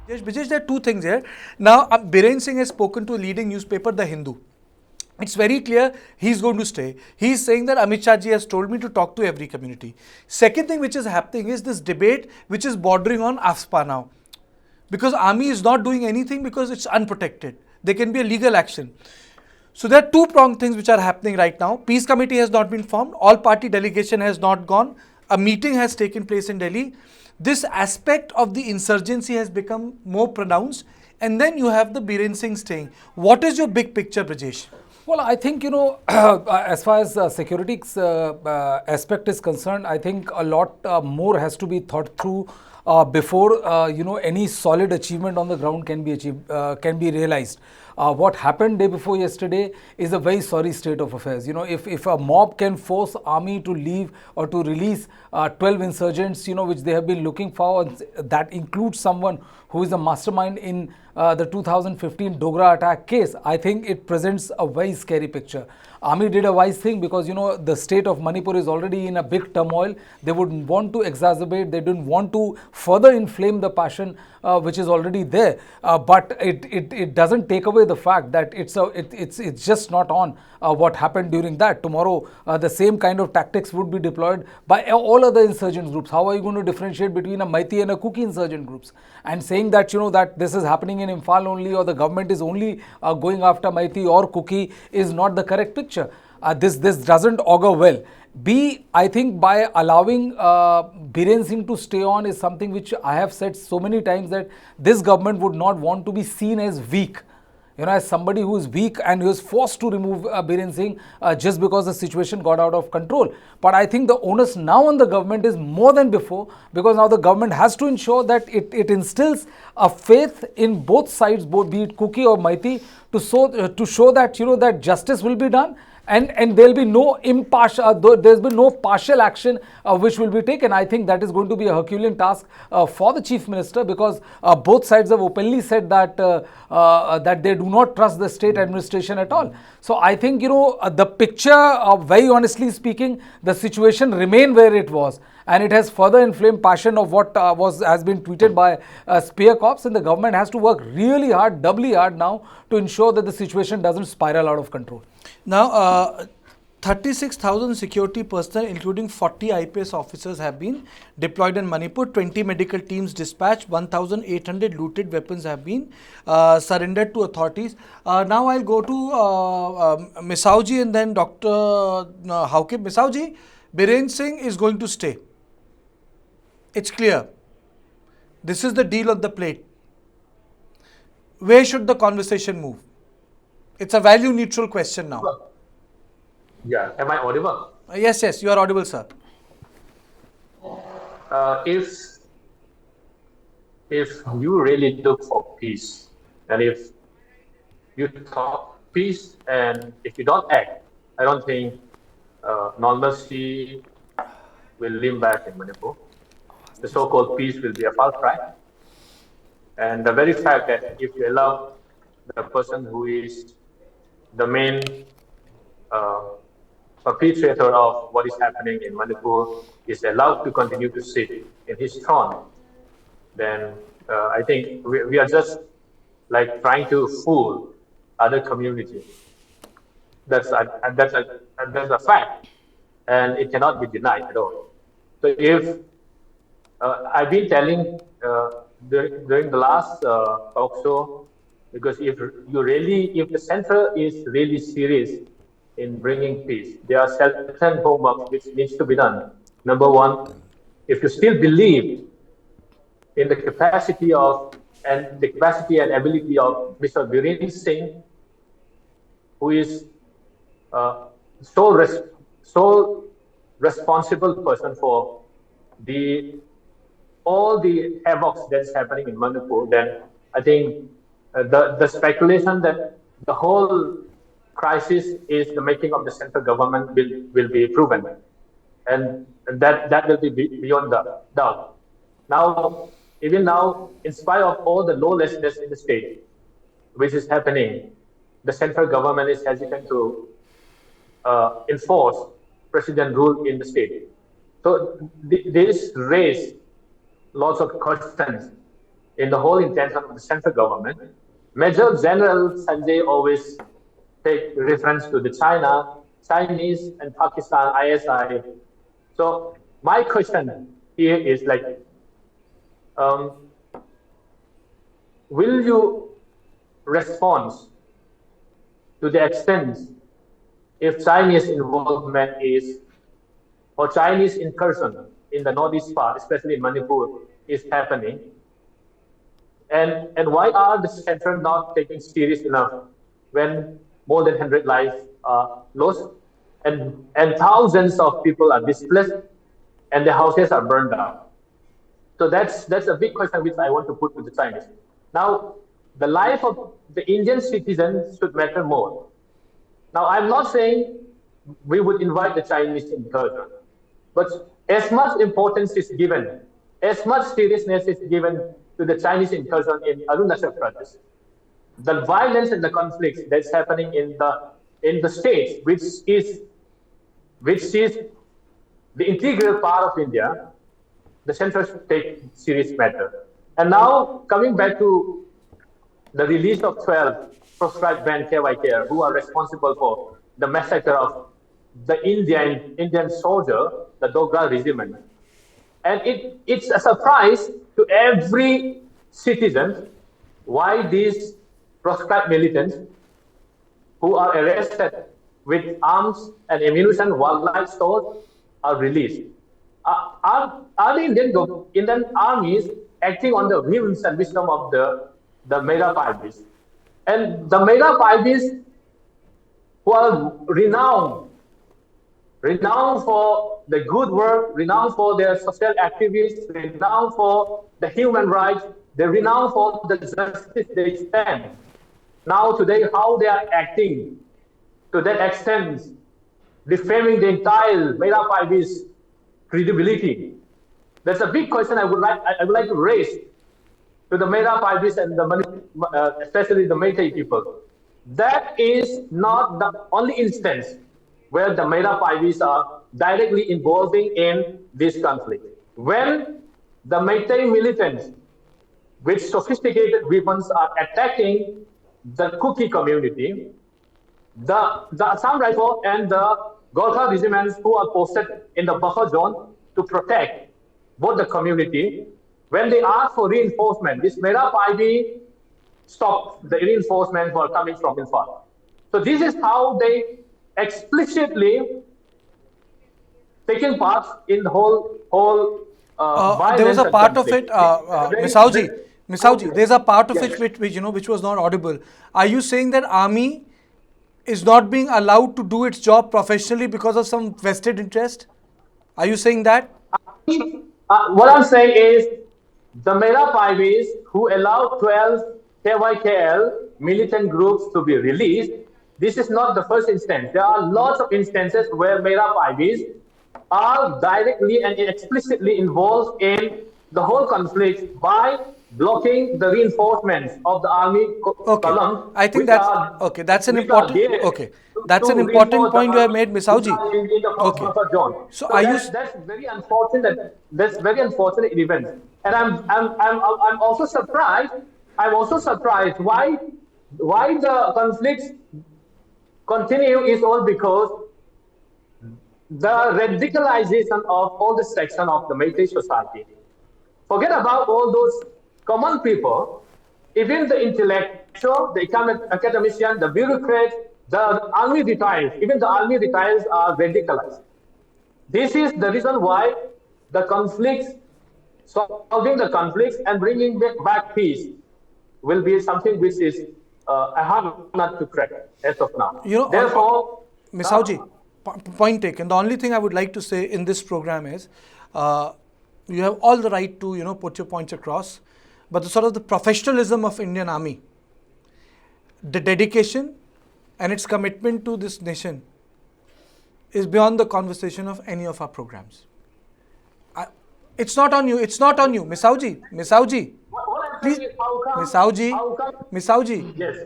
Bijesh, there are two things here. Now, Biren Singh has spoken to a leading newspaper, The Hindu. It's very clear he's going to stay. He's saying that Amit Shah ji has told me to talk to every community. Second thing which is happening is this debate which is bordering on AFSPA now. Because army is not doing anything because it's unprotected. There can be a legal action. So there are two-pronged things which are happening right now. Peace committee has not been formed. All party delegation has not gone. A meeting has taken place in Delhi. This aspect of the insurgency has become more pronounced. And then you have the Biren Singh staying. What is your big picture, Brajesh? Well, I think, as far as security aspect is concerned, I think a lot more has to be thought through before, any solid achievement on the ground can be achieved, can be realized. What happened day before yesterday is a very sorry state of affairs. If a mob can force army to leave or to release 12 insurgents, which they have been looking for, that includes someone who is a mastermind in the 2015 Dogra attack case, I think it presents a very scary picture. Army did a wise thing because, the state of Manipur is already in a big turmoil. They wouldn't want to exacerbate, they didn't want to further inflame the passion which is already there. But it doesn't take away the fact that it's just not on what happened during that. Tomorrow, the same kind of tactics would be deployed by all other insurgent groups. How are you going to differentiate between a Maiti and a Kuki insurgent groups? And saying that, that this is happening in Imphal only, or the government is only going after Maiti or Kuki, is not the correct picture. This doesn't augur well. B, I think by allowing Biren Singh to stay on is something which I have said so many times, that this government would not want to be seen as weak. As somebody who is weak and who is forced to remove Biren Singh just because the situation got out of control. But I think the onus now on the government is more than before, because now the government has to ensure that it instills a faith in both sides, be it Kuki or Maiti, to show that, that justice will be done. And there'll be no there's been no partial action which will be taken. I think that is going to be a Herculean task for the Chief Minister, because both sides have openly said that that they do not trust the state administration at all. So I think, the picture, very honestly speaking, the situation remained where it was. And it has further inflamed passion of what has been tweeted by Spear Corps, and the government has to work really hard, doubly hard now, to ensure that the situation doesn't spiral out of control. Now, 36,000 security personnel, including 40 IPS officers, have been deployed in Manipur. 20 medical teams dispatched. 1,800 looted weapons have been surrendered to authorities. Now I'll go to Misauji and then Dr. Haukip. Misauji, Biren Singh is going to stay. It's clear. This is the deal on the plate. Where should the conversation move? It's a value neutral question now. Yeah, am I audible? Yes, you are audible, sir. If you really look for peace, and if you talk peace, and if you don't act, I don't think normalcy will live back in Manipur. The so-called peace will be a false cry. And the very fact that if you allow the person who is the main perpetrator of what is happening in Manipur is allowed to continue to sit in his throne, then I think we are just like trying to fool other communities. That's a fact, and it cannot be denied at all. So if I've been telling during the last talk show, because if the center is really serious in bringing peace, there are certain homework which needs to be done. Number one, if you still believe in the capacity and ability of Mr. Biren Singh, who is sole responsible person for all the havoc that's happening in Manipur, then I think the speculation that the whole crisis is the making of the central government will be proven, and that will be beyond the doubt. Now, even now, in spite of all the lawlessness in the state, which is happening, the central government is hesitant to enforce president rule in the state. So this raised lots of questions in the whole intention of the central government. Major General Sanjay always take reference to the China, Chinese, and Pakistan ISI. So my question here is like, um, will you respond to the extent if Chinese involvement is, or Chinese incursion in the northeast part, especially in Manipur, is happening? And why are the center not taking serious enough when more than 100 lives are lost and thousands of people are displaced and their houses are burned down? So that's a big question which I want to put to the Chinese. Now, the life of the Indian citizens should matter more. Now, I'm not saying we would invite the Chinese incursion, but as much importance is given, as much seriousness is given to the Chinese incursion in Arunachal Pradesh. The violence and the conflicts that's happening in the states, which is the integral part of India, the center should take serious matter. And now coming back to the release of 12 proscribed band KYKR who are responsible for the massacre of the Indian soldier, the Dogra regiment. And it's a surprise to every citizen why these proscribed militants who are arrested with arms and ammunition, wildlife stores are released. Are the Indian armies acting on the whims and wisdom of the Mega Paibis? And the Mega Paibis who are renowned for the good work, renowned for their social activists, renowned for the human rights, they're renowned for the justice they stand. Now today, how they are acting to that extent, defaming the entire Mega Paibis credibility. That's a big question I would like to raise to the Mega Paibis and especially the Meitei people. That is not the only instance where the Mega Paibis are directly involving in this conflict. When the Meitei militants with sophisticated weapons are attacking the Kuki community, the Assam Rifle and the Gorkha regiments who are posted in the buffer zone to protect both the community, when they ask for reinforcement, this Mera Paibi stopped the reinforcement for coming from Imphal. So this is how they explicitly taking part in the whole violence. There was a and part of conflict. it, Misauji, there's a part of it which was not audible. Are you saying that army is not being allowed to do its job professionally because of some vested interest? Are you saying that? What I'm saying is the Mera Paibis who allowed 12 KYKL militant groups to be released, this is not the first instance. There are lots of instances where Mera Paibis are directly and explicitly involved in the whole conflict by blocking the reinforcements of the army columns. I think that's an important point you have made, Misauji. So that's very unfortunate. That's very unfortunate event. And I'm also surprised. I'm also surprised why the conflicts continue is all because the radicalization of all the section of the Meitei society. Forget about all those common people, even the intellectual, the academician, the bureaucrat, the army retirees, even the army retirees are radicalized. This is the reason why the conflicts, solving the conflicts and bringing back peace will be something which is a hard nut to crack as of now. Therefore, Misauji, point taken. The only thing I would like to say in this program is you have all the right to put your points across, but the sort of the professionalism of Indian Army, the dedication and its commitment to this nation is beyond the conversation of any of our programs. It's not on you. It's not on you, Misauji. Please, Misauji. Yes.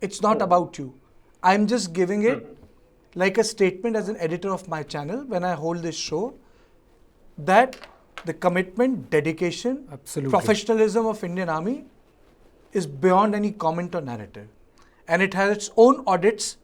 It's not about you. I'm just giving it like a statement as an editor of my channel when I hold this show that the commitment, dedication, Absolutely. professionalism of Indian Army is beyond any comment or narrative. And it has its own audits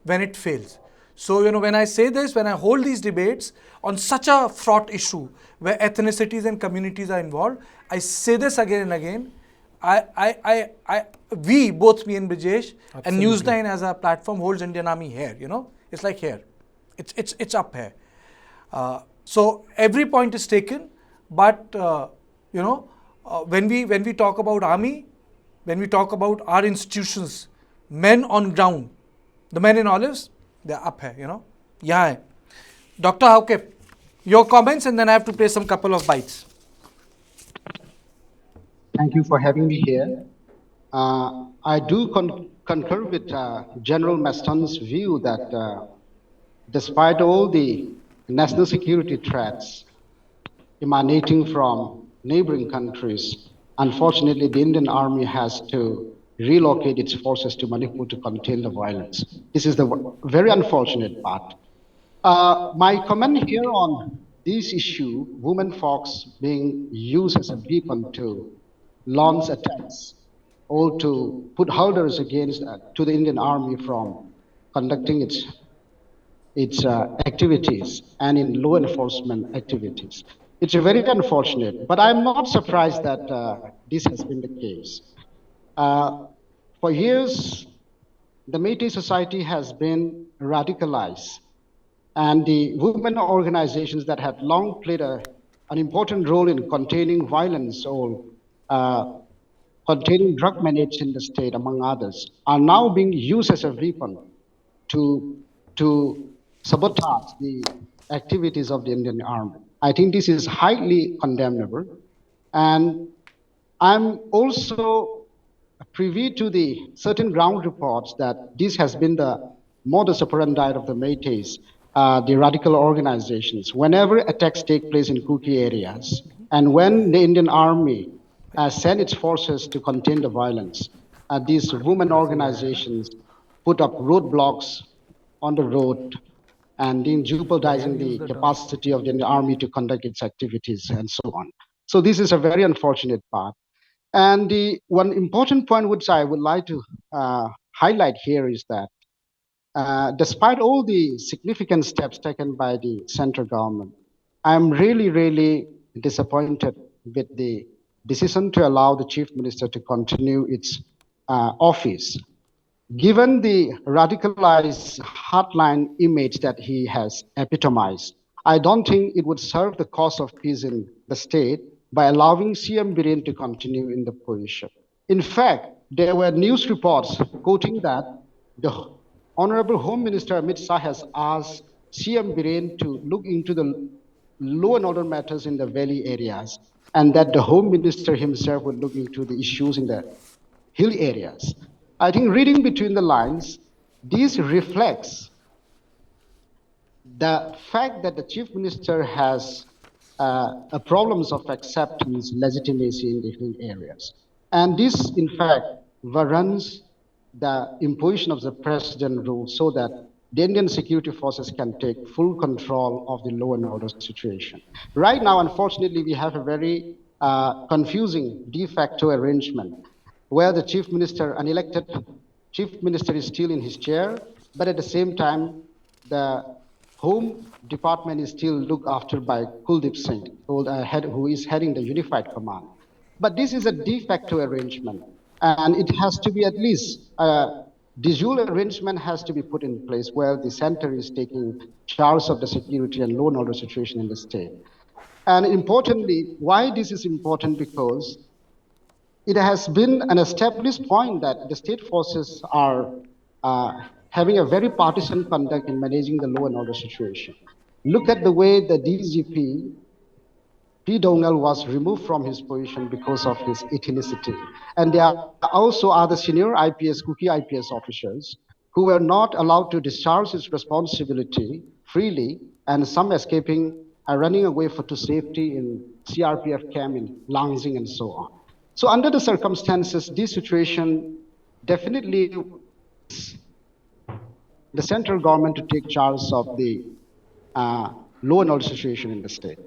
when it fails. So, when I say this, when I hold these debates on such a fraught issue where ethnicities and communities are involved, I say this again and again. We, both me and Brijesh, and News9 as a platform holds Indian Army here, It's like here. It's up here. So every point is taken, but when we talk about army, when we talk about our institutions, men on ground, the men in olives, they're up here, Yeah. hai. Dr. Hauke, your comments, and then I have to play some couple of bites. Thank you for having me here. I do concur with General Maston's view that despite all the national security threats emanating from neighboring countries, unfortunately, the Indian Army has to relocate its forces to Manipur to contain the violence. This is the very unfortunate part. My comment here on this issue, women folks being used as a beacon to launch attacks or to put holders against to the Indian Army from conducting its activities and in law enforcement activities. It's very unfortunate, but I'm not surprised that this has been the case. For years, the Métis society has been radicalized, and the women organizations that had long played an important role in containing violence or containing drug manage in the state, among others, are now being used as a weapon to sabotage the activities of the Indian Army. I think this is highly condemnable, and I'm also privy to the certain ground reports that this has been the modus operandi of the Métis, the radical organizations. Whenever attacks take place in Kuki areas, and when the Indian Army sent its forces to contain the violence, these women organizations put up roadblocks on the road and in jeopardizing the capacity of the Indian Army to conduct its activities and so on. So this is a very unfortunate part. And the one important point which I would like to highlight here is that despite all the significant steps taken by the central government, I'm really, really disappointed with the decision to allow the chief minister to continue its office. Given the radicalized hardline image that he has epitomized, I don't think it would serve the cause of peace in the state by allowing CM Biren to continue in the position. In fact, there were news reports quoting that the Honorable Home Minister Amit Shah has asked CM Biren to look into the law and order matters in the valley areas, and that the Home Minister himself would look into the issues in the hill areas. I think reading between the lines, this reflects the fact that the chief minister has problems of acceptance, legitimacy in the hill areas. And this, in fact, warrants the imposition of the president rule so that the Indian security forces can take full control of the law and order situation. Right now, unfortunately, we have a very confusing de facto arrangement where the chief minister, an elected chief minister, is still in his chair, but at the same time, the Home Department is still looked after by Kuldeep Singh, who is heading the Unified Command. But this is a de facto arrangement, and it has to be at least de jure arrangement has to be put in place where the center is taking charge of the security and law and order situation in the state. And importantly, why this is important, because it has been an established point that the state forces are having a very partisan conduct in managing the law and order situation. Look at the way the DGP, P. Dongal, was removed from his position because of his ethnicity. And there are also other senior IPS, Kuki IPS officers who were not allowed to discharge his responsibility freely, and some escaping and running away to safety in CRPF camp in Langsing and so on. So under the circumstances, this situation definitely the central government to take charge of the law and order situation in the state.